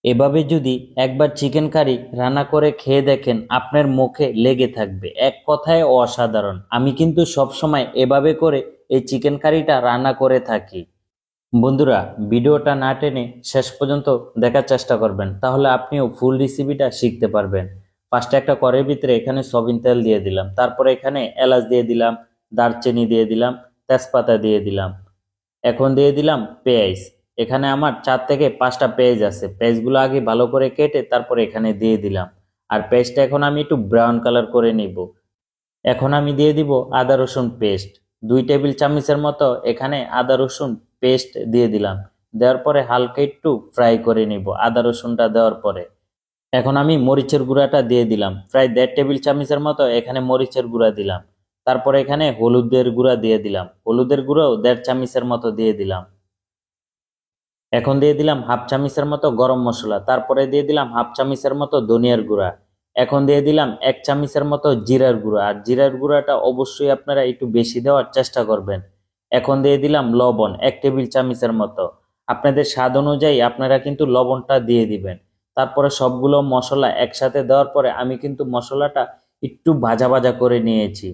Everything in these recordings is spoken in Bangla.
এভাবে যদি একবার চিকেন কারি রান্না করে খেয়ে দেখেন, আপনার মুখে লেগে থাকবে। এক কথায় অসাধারণ। আমি কিন্তু সবসময় এভাবে করে এই চিকেন কারিটা রান্না করে থাকি। বন্ধুরা, ভিডিওটা না টেনে শেষ পর্যন্ত দেখার চেষ্টা করবেন, তাহলে আপনিও ফুল রেসিপিটা শিখতে পারবেন। ফার্স্টে একটা কড়াইয়ের ভিতরে এখানে সয়াবিন তেল দিয়ে দিলাম, তারপরে এখানে এলাচ দিয়ে দিলাম, দারচিনি দিয়ে দিলাম, তেজপাতা দিয়ে দিলাম। এখন দিয়ে দিলাম পেঁয়াজ। এখানে আমার 4 থেকে 5টা পেঁয়াজ আছে। পেঁয়াজগুলো আগে ভালো করে কেটে তারপরে এখানে দিয়ে দিলাম। আর পেঁয়াজটা এখন আমি একটু ব্রাউন কালার করে নিব। এখন আমি দিয়ে দিব আদা রসুন পেস্ট। 2 টেবিল চামচের মতো এখানে আদা রসুন পেস্ট দিয়ে দিলাম। দেওয়ার পরে হালকা একটু ফ্রাই করে নিব আদা রসুনটা দেওয়ার পরে। এখন আমি মরিচের গুঁড়াটা দিয়ে দিলাম, প্রায় 1.5 টেবিল চামচের মতো এখানে মরিচের গুঁড়া দিলাম। তারপরে এখানে হলুদের গুঁড়া দিয়ে দিলাম, হলুদের গুঁড়াও 1.5 চামচের মতো দিয়ে দিলাম। এখন দিয়ে দিলাম 1/2 চামচের মতো গরম মশলা, তারপরে দিয়ে দিলাম 1/2 চামচের মতো ধনিয়ার গুঁড়া। এখন দিয়ে দিলাম 1 চামচের মতো জিরার গুঁড়া, আর জিরার গুঁড়াটা অবশ্যই আপনারা একটু বেশি দেওয়ার চেষ্টা করবেন। এখন দিয়ে দিলাম লবণ 1 টেবিল চামচের মতো। আপনাদের স্বাদ অনুযায়ী আপনারা কিন্তু লবণটা দিয়ে দিবেন। তারপরে সবগুলো মশলা একসাথে দেওয়ার পরে আমি কিন্তু মশলাটা একটু ভাজা ভাজা করে নিয়েছি।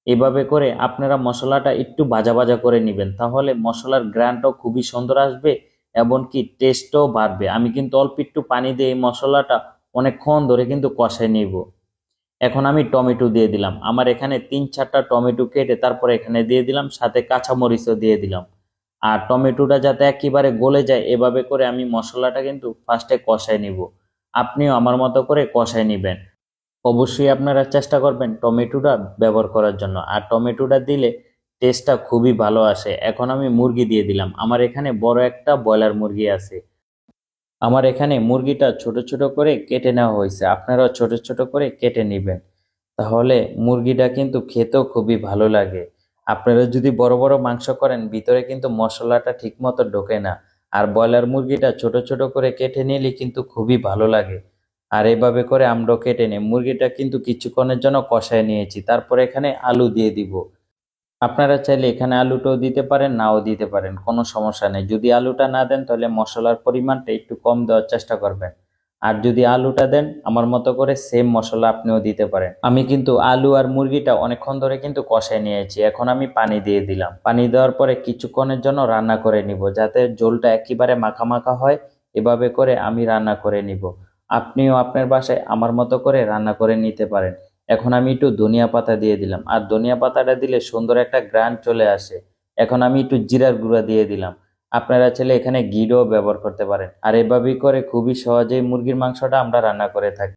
এভাবে করে আপনারা মশলাটা একটু ভাজা ভাজা করে নেবেন, তাহলে মশলার গ্রানটাও খুবই সুন্দর আসবে, এমনকি টেস্টও বাড়বে। আমি কিন্তু অল্প একটু পানি দিয়ে এই মশলাটা অনেকক্ষণ ধরে কিন্তু কষাই নিব। এখন আমি টমেটো দিয়ে দিলাম, আমার এখানে 3-4টা টমেটো কেটে তারপরে এখানে দিয়ে দিলাম, সাথে কাঁচামরিচও দিয়ে দিলাম। আর টমেটোটা যাতে একেবারে গলে যায় এভাবে করে আমি মশলাটা কিন্তু ফার্স্টে কষাই নিব। আপনিও আমার মতো করে কষাই নেবেন। অবশ্যই আপনারা চেষ্টা করবেন টমেটোটা ব্যবহার করার জন্য, আর টমেটোটা দিলে টেস্টটা খুবই ভালো আসে। এখন আমি মুরগি দিয়ে দিলাম, আমার এখানে বড় একটা ব্রয়লার মুরগি আছে। আমার এখানে মুরগিটা ছোট ছোট করে কেটে নেওয়া হয়েছে, আপনারাও ছোট ছোট করে কেটে নেবেন, তাহলে মুরগিটা কিন্তু খেতেও খুবই ভালো লাগে। আপনারা যদি বড় বড় মাংস করেন ভিতরে কিন্তু মশলাটা ঠিক মতো ঢোকে না, আর ব্রয়লার মুরগিটা ছোট ছোট করে কেটে নিলে কিন্তু খুবই ভালো লাগে। আর এভাবে করে আমরাও কেটে নিই। মুরগিটা কিন্তু কিছুক্ষণের জন্য কষায় নিয়েছি, তারপরে এখানে আলু দিয়ে দিব। আপনারা চাইলে এখানে আলুটাও দিতে পারেন, নাও দিতে পারেন, কোনো সমস্যা নেই। যদি আলুটা না দেন তাহলে মশলার পরিমাণটা একটু কম দেওয়ার চেষ্টা করবেন। আর যদি আলুটা দেন আমার মতো করে সেম মশলা আপনিও দিতে পারেন। আমি কিন্তু আলু আর মুরগিটা অনেকক্ষণ ধরে কিন্তু কষায় নিয়েছি। এখন আমি পানি দিয়ে দিলাম, পানি দেওয়ার পরে কিছুক্ষণের জন্য রান্না করে নিব, যাতে ঝোলটা একেবারে মাখা মাখা হয়। এভাবে করে আমি রান্না করে নিব। আপনিও আপনার বাসায় আমার মতো করে রান্না করে নিতে পারেন। এখন আমি একটু ধনিয়া পাতা দিয়ে দিলাম, আর ধনিয়া পাতাটা দিলে সুন্দর একটা গ্রান চলে আসে। এখন আমি একটু জিরার গুঁড়া দিয়ে দিলাম। আপনারা চাইলে এখানে ঘিও ব্যবহার করতে পারেন। আর এভাবেই করে খুবই সহজেই মুরগির মাংসটা আমরা রান্না করে থাকি।